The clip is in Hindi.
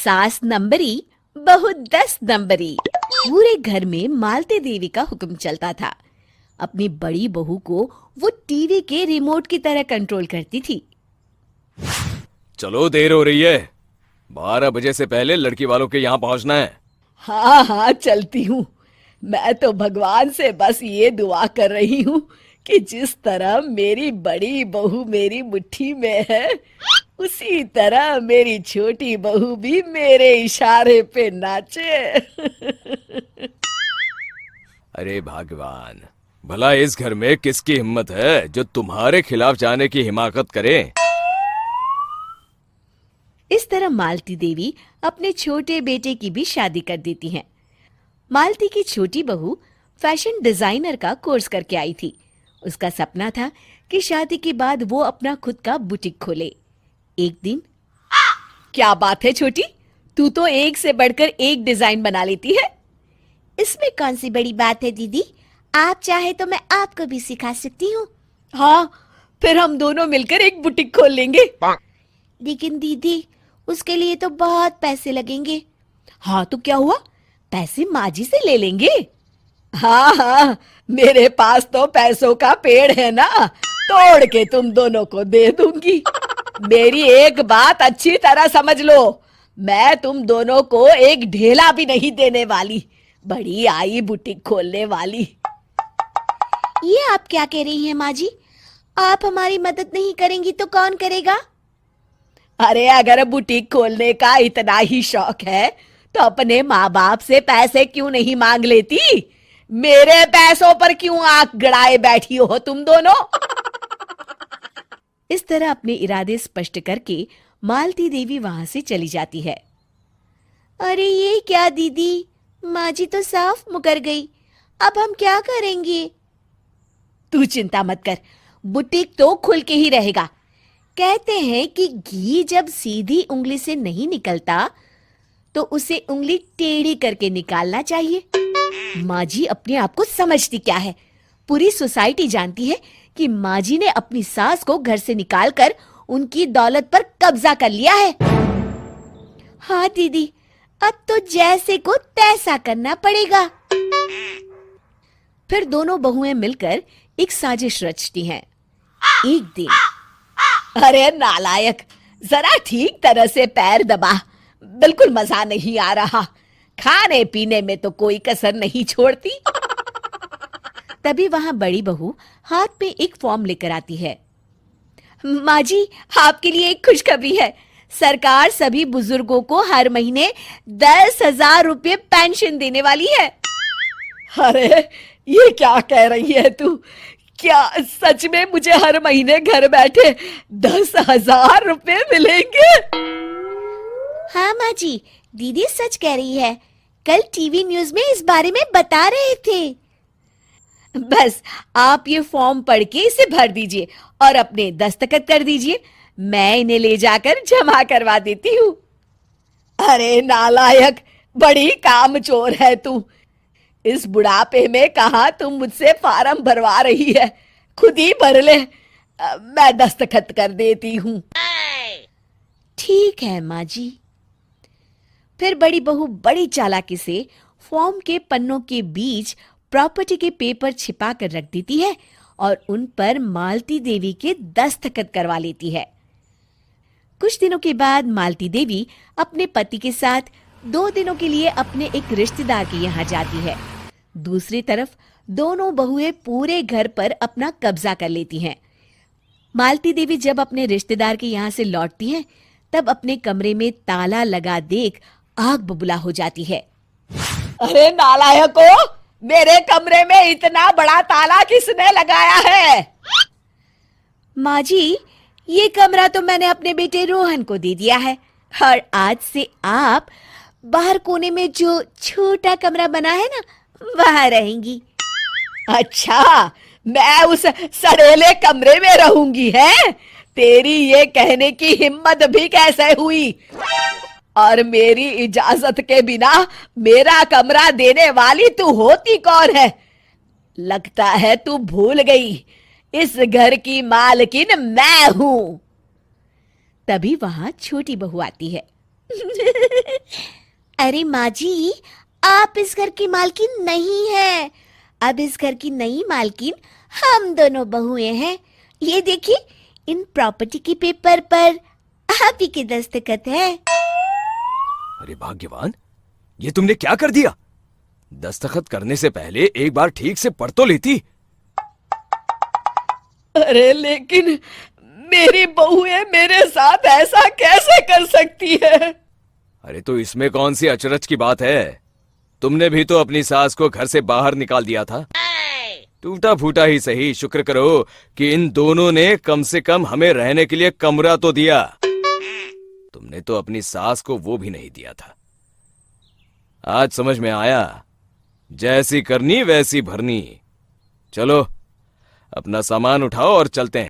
सास नंबरी, बहू 10 नंबरी। पूरे घर में मालती देवी का हुक्म चलता था। अपनी बड़ी बहू को वो टीवी के रिमोट की तरह कंट्रोल करती थी। चलो, देर हो रही है। 12 बजे से पहले लड़की वालों के यहाँ पहुंचना है। हाँ हाँ, चलती हूँ। मैं तो भगवान से बस ये दुआ कर रही हूँ कि जिस तरह मेरी बड़ी बहू मेरी मुट्ठी में है, उसी तरह मेरी छोटी बहू भी मेरे इशारे पे नाचे। अरे भगवान, भला इस घर में किसकी हिम्मत है जो तुम्हारे खिलाफ जाने की हिमाकत करे। इस तरह मालती देवी अपने छोटे बेटे की भी शादी कर देती हैं। मालती की छोटी बहू फैशन डिजाइनर का कोर्स करके आई थी। उसका सपना था कि शादी के बाद वो अपना खुद का बुटीक खोले। एक दिन, क्या बात है छोटी, तू तो एक से बढ़कर एक डिजाइन बना लेती है। इसमें कौन सी बड़ी बात है दीदी? आप चाहे तो मैं आपको भी सिखा सकती हूँ। हाँ, फिर हम दोनों मिलकर एक बुटीक खोल लेंगे। लेकिन दीदी, उसके लिए तो बहुत पैसे लगेंगे। हाँ तो क्या हुआ, पैसे माँ जी से ले लेंगे। हाँ हाँ, मेरे पास तो पैसों का पेड़ है ना, तोड़ के तुम दोनों को दे दूंगी। मेरी एक बात अच्छी तरह समझ लो, मैं तुम दोनों को एक ढेला भी नहीं देने वाली। बड़ी आई बुटीक खोलने वाली। ये आप क्या कह रही हैं माँ जी? आप हमारी मदद नहीं करेंगी तो कौन करेगा? अरे अगर बुटीक खोलने का इतना ही शौक है तो अपने माँ बाप से पैसे क्यों नहीं मांग लेती? मेरे पैसों पर क्यों आंख गड़ाए बैठी हो तुम दोनों? इस तरह अपने इरादे स्पष्ट करके मालती देवी वहां से चली जाती है। अरे ये क्या दीदी, माँ जी तो साफ मुकर गई। अब हम क्या करेंगे? तू चिंता मत कर, बुटीक तो खुल के ही रहेगा। कहते हैं कि घी जब सीधी उंगली से नहीं निकलता तो उसे उंगली टेढ़ी करके निकालना चाहिए। माँ जी अपने आप को समझती क्या है? पूरी सोसाइटी जानती है कि माँ जी ने अपनी सास को घर से निकालकर उनकी दौलत पर कब्जा कर लिया है। हाँ दीदी, अब तो जैसे को तैसा करना पड़ेगा। फिर दोनों बहुएं मिलकर एक साजिश रचती हैं। एक दिन, अरे नालायक, जरा ठीक तरह से पैर दबा, बिल्कुल मजा नहीं आ रहा। खाने पीने में तो कोई कसर नहीं छोड़ती। तभी वहां बड़ी बहू हाथ में एक फॉर्म लेकर आती है। माँ जी, आपके लिए एक खुशखबरी है। सरकार सभी बुजुर्गों को हर महीने 10,000 रुपये पेंशन देने वाली है। अरे ये क्या कह रही है तू? क्या सच में मुझे हर महीने घर बैठे 10,000 रुपये मिलेंगे? हाँ माँ जी, दीदी सच कह रही है। कल टीवी न्यूज में इस बारे में बता रहे थे। बस आप ये फॉर्म पढ़ के इसे भर दीजिए और अपने दस्तखत कर दीजिए। मैं इन्हें ले जाकर जमा करवा देती हूँ। अरे नालायक, बड़ी कामचोर है तू। इस बुढ़ापे में कहाँ तुम मुझसे फार्म भरवा रही है? खुद ही भर ले, मैं दस्तखत कर देती हूँ। ठीक है माँ जी। फिर बड़ी बहू बड़ी चालाकी से फॉर्म के पन्नों के बीच प्रॉपर्टी के पेपर छिपा कर रख देती है और उन पर मालती देवी के दस्तखत करवा लेती है। कुछ दिनों के बाद मालती देवी अपने पति के साथ 2 दिनों के लिए अपने एक रिश्तेदार के यहाँ जाती है। दूसरी तरफ दोनों बहुएं पूरे घर पर अपना कब्जा कर लेती हैं। मालती देवी जब अपने रिश्तेदार के यहाँ से लौटती हैं, तब अपने कमरे में ताला लगा देख आग बबूला हो जाती है। अरे नालायको, मेरे कमरे में इतना बड़ा ताला किसने लगाया है? माँ जी, ये कमरा तो मैंने अपने बेटे रोहन को दे दिया है और आज से आप बाहर कोने में जो छोटा कमरा बना है ना, वहां रहेंगी। अच्छा, मैं उस सड़ेले कमरे में रहूंगी है? तेरी ये कहने की हिम्मत भी कैसे हुई? और मेरी इजाजत के बिना मेरा कमरा देने वाली तू होती कौन है? लगता है तू भूल गई, इस घर की मालकिन मैं हूं। तभी वहां छोटी बहू आती है। अरे माँ जी, आप इस घर की मालकिन नहीं है। अब इस घर की नई मालकिन हम दोनों बहुएं हैं। ये देखिए, इन प्रॉपर्टी के पेपर पर आप ही के दस्तखत है। अरे भाग्यवान, ये तुमने क्या कर दिया? दस्तखत करने से पहले एक बार ठीक से पढ़ तो लेती। अरे लेकिन मेरी बहुएं मेरे साथ ऐसा कैसे कर सकती है? अरे तो इसमें कौन सी अचरज की बात है? तुमने भी तो अपनी सास को घर से बाहर निकाल दिया था। टूटा फूटा ही सही, शुक्र करो कि इन दोनों ने कम से कम हमें रहने के लिए कमरा तो दिया। तुमने तो अपनी सास को वो भी नहीं दिया था। आज समझ में आया, जैसी करनी वैसी भरनी। चलो अपना सामान उठाओ और चलते हैं।